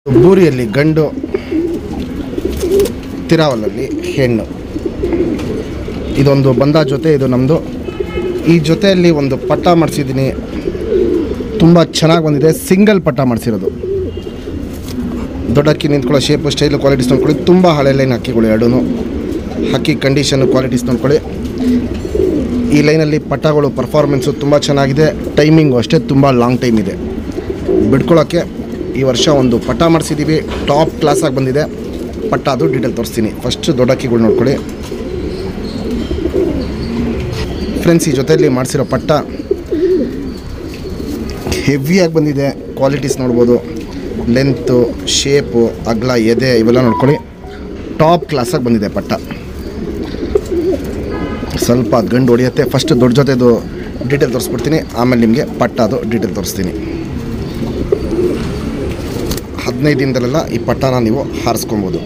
ಬೂರಿಯಲ್ಲಿ ಗಂಡು, ತಿರಾವಲಲ್ಲಿ ಹೆಣ್ಣು. ಇದೊಂದು ಬಂದ ಜೊತೆ, ಇದು ನಮ್ಮದು. ಈ ಜೊತೆಯಲ್ಲಿ ಒಂದು ಪಟ್ಟ ಮಾಡಿಸಿದ್ದೀನಿ, ತುಂಬ ಚೆನ್ನಾಗಿ ಬಂದಿದೆ. ಸಿಂಗಲ್ ಪಟ್ಟ ಮಾಡಿಸಿರೋದು. ದೊಡ್ಡಕ್ಕಿ ನಿಂತ್ಕೊಳ್ಳೋ ಶೇಪು, ಸ್ಟೈಲು, ಕ್ವಾಲಿಟೀಸ್ ನೋಡ್ಕೊಳ್ಳಿ. ತುಂಬ ಹಳೆ ಲೈನ್ ಹಕ್ಕಿಗಳು ಎರಡೂ. ಹಕ್ಕಿ ಕಂಡೀಷನ್ನು, ಕ್ವಾಲಿಟೀಸ್ ನೋಡ್ಕೊಳ್ಳಿ. ಈ ಲೈನಲ್ಲಿ ಪಟ್ಟಗಳು ಪರ್ಫಾರ್ಮೆನ್ಸು ತುಂಬ ಚೆನ್ನಾಗಿದೆ. ಟೈಮಿಂಗು ಅಷ್ಟೇ ತುಂಬ ಲಾಂಗ್ ಟೈಮ್ ಇದೆ. ಬಿಡ್ಕೊಳ್ಳೋಕ್ಕೆ ಈ ವರ್ಷ ಒಂದು ಪಟ್ಟ ಮಾಡಿಸಿದ್ದೀವಿ, ಟಾಪ್ ಕ್ಲಾಸಾಗಿ ಬಂದಿದೆ. ಪಟ್ಟ ಅದು ಡೀಟೇಲ್ ತೋರಿಸ್ತೀನಿ. ಫಸ್ಟ್ ದೊಡ್ಡಕ್ಕಿಗಳು ನೋಡ್ಕೊಳ್ಳಿ ಫ್ರೆಂಡ್ಸ್. ಈ ಜೊತೆಯಲ್ಲಿ ಮಾಡಿಸಿರೋ ಪಟ್ಟ ಹೆವಿಯಾಗಿ ಬಂದಿದೆ. ಕ್ವಾಲಿಟೀಸ್ ನೋಡ್ಬೋದು, ಲೆಂತು, ಶೇಪು, ಅಗಲ, ಎದೆ ಇವೆಲ್ಲ ನೋಡ್ಕೊಳ್ಳಿ. ಟಾಪ್ ಕ್ಲಾಸಾಗಿ ಬಂದಿದೆ ಪಟ್ಟ. ಸ್ವಲ್ಪ ಗಂಡು ಹೊಡೆಯುತ್ತೆ. ಫಸ್ಟ್ ದೊಡ್ಡ ಜೊತೆದು ಡೀಟೇಲ್ ತೋರಿಸ್ಬಿಡ್ತೀನಿ, ಆಮೇಲೆ ನಿಮಗೆ ಪಟ್ಟ ಅದು ಡೀಟೇಲ್ ತೋರಿಸ್ತೀನಿ. 15 ದಿನದಲ್ಲೆಲ್ಲ ಈ ಪಟ್ಟನ ನೀವು ಹಾರಿಸ್ಕೊಬೋದು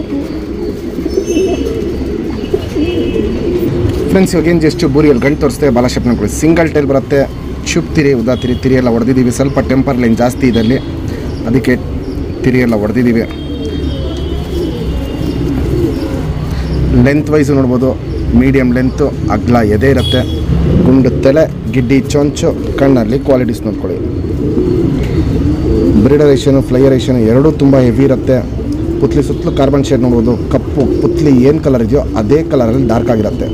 ಫ್ರೆಂಡ್ಸ್. ಇವಾಗೇನು ಜಸ್ಟ್ ಬೂರಿಯಲ್ಲಿ ಗಂಟು ತೋರಿಸ್ತೇವೆ. ಬಾಲ ಶೇಪ್ ನೋಡ್ಕೊಳ್ಳಿ. ಸಿಂಗಲ್ ಟೈಲ್ ಬರುತ್ತೆ. ಚುಪ್ ತಿರಿ, ಉದಾ ತಿರಿ, ತಿರಿ ಎಲ್ಲ ಹೊಡೆದಿದ್ದೀವಿ. ಸ್ವಲ್ಪ ಟೆಂಪರ್ ಲೈನ್ ಜಾಸ್ತಿ ಇದೆ ಅಲ್ಲಿ, ಅದಕ್ಕೆ ತಿರಿ ಎಲ್ಲ ಹೊಡೆದಿದ್ದೀವಿ. ಲೆಂತ್ ವೈಸು ನೋಡ್ಬೋದು, ಮೀಡಿಯಮ್ ಲೆಂತು, ಅಗ್ಲ ಎದೆ ಇರುತ್ತೆ. ಗುಂಡು ತಲೆ, ಗಿಡ್ಡಿ ಚೊಂಚು, ಕಣ್ಣಲ್ಲಿ ಕ್ವಾಲಿಟೀಸ್ ನೋಡ್ಕೊಳ್ಳಿ. ಬ್ರೀಡರೇಷನು, ಫ್ಲೈಯರೇಷನು ಎರಡೂ ತುಂಬ ಹೆವಿ ಇರುತ್ತೆ. ಪುತ್ಲಿ ಸುತ್ತಲೂ ಕಾರ್ಬನ್ ಶೇಡ್ ನೋಡ್ಬೋದು. ಕಪ್ಪು ಪುತ್ಲಿ ಏನು ಕಲರ್ ಇದೆಯೋ ಅದೇ ಕಲರಲ್ಲಿ ಡಾರ್ಕ್ ಆಗಿರುತ್ತೆ.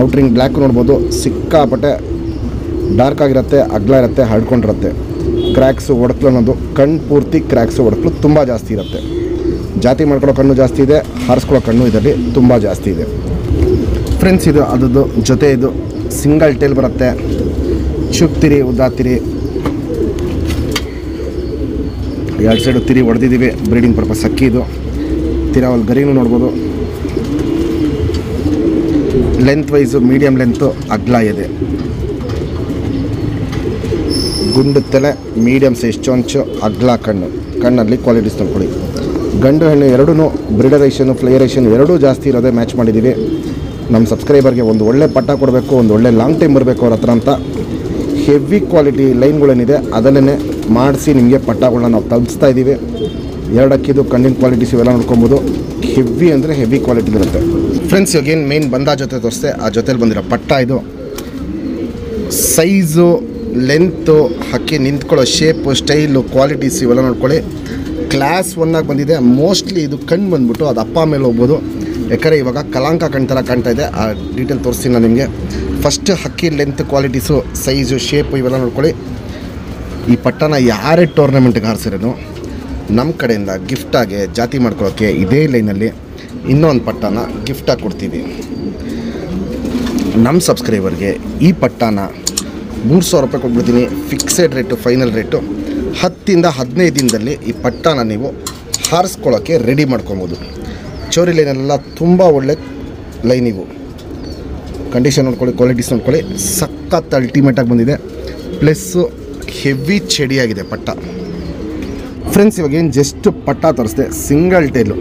ಔಟ್ರಿಂಗ್ ಬ್ಲ್ಯಾಕ್ ನೋಡ್ಬೋದು, ಸಿಕ್ಕಾಪಟ್ಟೆ ಡಾರ್ಕ್ ಆಗಿರುತ್ತೆ, ಅಗ್ಲ ಇರುತ್ತೆ, ಹರಡ್ಕೊಂಡಿರುತ್ತೆ. ಕ್ರ್ಯಾಕ್ಸು, ಒಡಕ್ಲು ಅನ್ನೋದು ಕಣ್ಣು ಪೂರ್ತಿ ಕ್ರ್ಯಾಕ್ಸು, ಒಡಕ್ಲು ತುಂಬ ಜಾಸ್ತಿ ಇರುತ್ತೆ. ಜಾತಿ ಮಾಡ್ಕೊಳ್ಳೋ ಕಣ್ಣು ಜಾಸ್ತಿ ಇದೆ, ಹಾರಿಸ್ಕೊಳ್ಳೋ ಕಣ್ಣು ಇದರಲ್ಲಿ ತುಂಬ ಜಾಸ್ತಿ ಇದೆ ಫ್ರೆಂಡ್ಸ್. ಇದು ಅದರದ್ದು ಜೊತೆ, ಇದು ಸಿಂಗಲ್ ಟೇಲ್ ಬರುತ್ತೆ. ಚುಪ್ ತಿರಿ, ಉದ್ದಾ ತಿರಿ, ಎರಡು ಸೈಡು ತಿರಿ ಹೊಡೆದಿದ್ದೀವಿ. ಬ್ರೀಡಿಂಗ್ ಪರ್ಪಸ್ ಅಕ್ಕಿ ಇದು. ತಿರಾವಲ್ ಗರಿನೂ ನೋಡ್ಬೋದು. ಲೆಂತ್ ವೈಸು ಮೀಡಿಯಮ್ ಲೆಂತು, ಅಗ್ಲ ಇದೆ. ಗುಂಡು ತಲೆ, ಮೀಡಿಯಮ್ ಸೈಜ್ ಚೊಂಚು, ಅಗ್ಲ ಕಣ್ಣು, ಕಣ್ಣಲ್ಲಿ ಕ್ವಾಲಿಟೀಸ್ ನೋಡ್ಕೊಳ್ಳಿ. ಗಂಡು ಹೆಣ್ಣು ಎರಡೂ ಬ್ರೀಡರೇಷನು, ಫ್ಲೈಯರೇಷನ್ ಎರಡೂ ಜಾಸ್ತಿ ಇರೋದೇ ಮ್ಯಾಚ್ ಮಾಡಿದ್ದೀವಿ. ನಮ್ಮ ಸಬ್ಸ್ಕ್ರೈಬರ್ಗೆ ಒಂದು ಒಳ್ಳೆ ಪಟ್ಟ ಕೊಡಬೇಕು, ಒಂದು ಒಳ್ಳೆ ಲಾಂಗ್ ಟೈಮ್ ಬರಬೇಕು ಅವ್ರ ಹತ್ರ ಅಂತ ಹೆವಿ ಕ್ವಾಲಿಟಿ ಲೈನ್ಗಳೇನಿದೆ ಅದನ್ನೇ ಮಾಡಿಸಿ ನಿಮಗೆ ಪಟ್ಟಗಳನ್ನ ನಾವು ತಲುಪಿಸ್ತಾ ಇದ್ದೀವಿ. ಎರಡಕ್ಕಿದು ಕಣ್ಣಿನ ಕ್ವಾಲಿಟೀಸ್ ಇವೆಲ್ಲ ನೋಡ್ಕೊಬೋದು. ಹೆವಿ ಅಂದರೆ ಹೆವಿ ಕ್ವಾಲಿಟಿ ಇರುತ್ತೆ ಫ್ರೆಂಡ್ಸ್. ಇವಾಗೇನು ಮೇನ್ ಬಂದ ಜೊತೆ ತೋರಿಸ್ತೆ, ಆ ಜೊತೆಲಿ ಬಂದಿರೋ ಪಟ್ಟ ಇದು. ಸೈಜು, ಲೆಂತು, ಹಕ್ಕಿ ನಿಂತ್ಕೊಳ್ಳೋ ಶೇಪು, ಸ್ಟೈಲು, ಕ್ವಾಲಿಟೀಸ್ ಇವೆಲ್ಲ ನೋಡ್ಕೊಳ್ಳಿ. ಕ್ಲಾಸ್ 1 ಆಗಿ ಬಂದಿದೆ. ಮೋಸ್ಟ್ಲಿ ಇದು ಕಣ್ಣು ಬಂದ್ಬಿಟ್ಟು ಅದು ಅಪ್ಪ ಮೇಲೆ ಹೋಗ್ಬೋದು, ಯಾಕಂದರೆ ಇವಾಗ ಕಲಾಂಕ ಕಣ್ಣು ಥರ ಕಾಣ್ತಾ ಇದೆ. ಆ ಡೀಟೇಲ್ ತೋರಿಸ್ತೀನಿ ನಾನು ನಿಮಗೆ. ಫಸ್ಟ್ ಹಕ್ಕಿ ಲೆಂತ್, ಕ್ವಾಲಿಟೀಸು, ಸೈಜು, ಶೇಪು ಇವೆಲ್ಲ ನೋಡ್ಕೊಳ್ಳಿ. ಈ ಪಟ್ಟನ ಯಾರೇ ಟೂರ್ನಮೆಂಟ್ಗೆ ಹಾರಿಸಿರೋನು ನಮ್ಮ ಕಡೆಯಿಂದ ಗಿಫ್ಟಾಗಿ ಜಾತಿ ಮಾಡ್ಕೊಳ್ಳೋಕ್ಕೆ ಇದೇ ಲೈನಲ್ಲಿ ಇನ್ನೊಂದು ಪಟ್ಟನ ಗಿಫ್ಟಾಗಿ ಕೊಡ್ತೀವಿ. ನಮ್ಮ ಸಬ್ಸ್ಕ್ರೈಬರ್ಗೆ ಈ ಪಟ್ಟನ 3,000 ರೂಪಾಯಿ ಕೊಟ್ಬಿಡ್ತೀನಿ. Fixed rate, final rate. 10 ರಿಂದ 15 ದಿನದಲ್ಲಿ ಈ ಪಟ್ಟನ ನೀವು ಹಾರಿಸ್ಕೊಳ್ಳೋಕ್ಕೆ ರೆಡಿ ಮಾಡ್ಕೊಬೋದು. ಚೋರಿ ಲೈನೆಲ್ಲ ತುಂಬ ಒಳ್ಳೆ ಲೈನ್ ಇವು. ಕಂಡೀಷನ್ ನೋಡ್ಕೊಳ್ಳಿ, ಕ್ವಾಲಿಟೀಸ್ ನೋಡ್ಕೊಳ್ಳಿ. ಸಖತ್ ಅಲ್ಟಿಮೇಟಾಗಿ ಬಂದಿದೆ. ಪ್ಲಸ್ಸು ಹೆವಿ ಚಡಿಯಾಗಿದೆ ಪಟ್ಟ ಫ್ರೆಂಡ್ಸ್. ಇವಾಗೇನು ಜಸ್ಟ್ ಪಟ್ಟ ತೋರಿಸ್ದೆ. ಸಿಂಗಲ್ ಟೇಲು,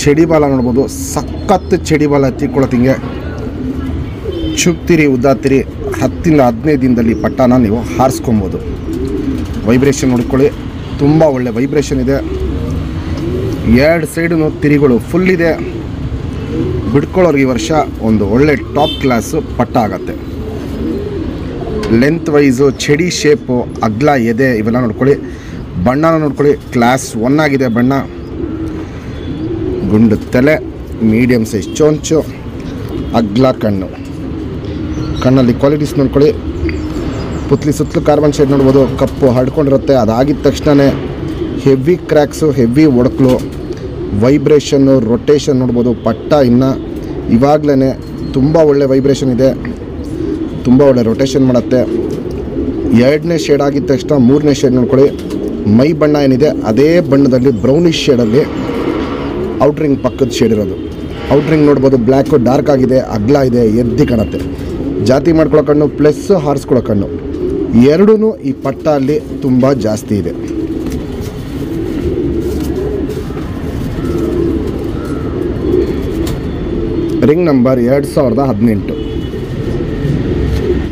ಚಡಿ ಬಾಲ ನೋಡ್ಬೋದು. ಸಖತ್ ಚಡಿ ಬಾಲ ತಿಕ್ಕೊಳ್ಳೋತಿಂಗೆ ಚುಪ್ತಿರಿ, ಉದ್ದಾತಿರಿ. 10 ರಿಂದ 15 ದಿನದಲ್ಲಿ ಪಟ್ಟನ ನೀವು ಹಾರಿಸ್ಕೊಬೋದು. ವೈಬ್ರೇಷನ್ ನೋಡ್ಕೊಳ್ಳಿ, ತುಂಬ ಒಳ್ಳೆ ವೈಬ್ರೇಷನ್ ಇದೆ. ಎರಡು ಸೈಡು ತಿರಿಗಳು ಫುಲ್ ಇದೆ. ಬಿಡ್ಕೊಳ್ಳೋರಿಗೆ ಈ ವರ್ಷ ಒಂದು ಒಳ್ಳೆ ಟಾಪ್ ಕ್ಲಾಸು ಪಟ್ಟ ಆಗುತ್ತೆ. ಲೆಂತ್ ವೈಸು, ಚಡಿ ಶೇಪು, ಅಗ್ಲ ಎದೆ ಇವೆಲ್ಲ ನೋಡ್ಕೊಳ್ಳಿ. ಬಣ್ಣನ ನೋಡ್ಕೊಳ್ಳಿ, ಕ್ಲಾಸ್ 1 ಆಗಿದೆ ಬಣ್ಣ. ಗುಂಡು ತಲೆ, ಮೀಡಿಯಮ್ ಸೈಜ್ ಚೊಂಚು, ಅಗ್ಲ ಕಣ್ಣು, ಕಣ್ಣಲ್ಲಿ ಕ್ವಾಲಿಟೀಸ್ ನೋಡ್ಕೊಳ್ಳಿ. ಪುತ್ಲಿ ಸುತ್ತಲೂ ಕಾರ್ಬನ್ ಶೇಡ್ ನೋಡ್ಬೋದು. ಕಪ್ಪು ಹರಡ್ಕೊಂಡಿರುತ್ತೆ. ಅದಾಗಿದ ತಕ್ಷಣ ಹೆವಿ ಕ್ರ್ಯಾಕ್ಸು, ಹೆವಿ ಒಡಕ್ಲು, ವೈಬ್ರೇಷನ್ನು, ರೊಟೇಷನ್ ನೋಡ್ಬೋದು. ಪಟ್ಟ ಇನ್ನು ಇವಾಗಲೇ ತುಂಬ ಒಳ್ಳೆ ವೈಬ್ರೇಷನ್ ಇದೆ, ತುಂಬ ಒಳ್ಳೆ ರೊಟೇಷನ್ ಮಾಡುತ್ತೆ. 2ನೇ ಶೇಡ್ ಆಗಿದ ತಕ್ಷಣ 3ನೇ ಶೇಡ್ ನೋಡ್ಕೊಳ್ಳಿ. ಮೈ ಬಣ್ಣ ಏನಿದೆ ಅದೇ ಬಣ್ಣದಲ್ಲಿ ಬ್ರೌನಿಷ್ ಶೇಡಲ್ಲಿ ಔಟ್ರಿಂಗ್ ಪಕ್ಕದ ಶೇಡ್ ಇರೋದು. ಔಟ್ರಿಂಗ್ ನೋಡ್ಬೋದು, ಬ್ಲ್ಯಾಕು ಡಾರ್ಕ್ ಆಗಿದೆ, ಅಗ್ಲ ಇದೆ, ಎದ್ದಿ ಕಾಣುತ್ತೆ. ಜಾತಿ ಮಾಡ್ಕೊಳ್ಳೋ ಕಣ್ಣು ಪ್ಲಸ್ ಹಾರಿಸ್ಕೊಳ್ಳೋ ಕಣ್ಣು ಎರಡೂ ಈ ಪಟ್ಟ ಅಲ್ಲಿ ತುಂಬ ಜಾಸ್ತಿ ಇದೆ. Ring number 2018.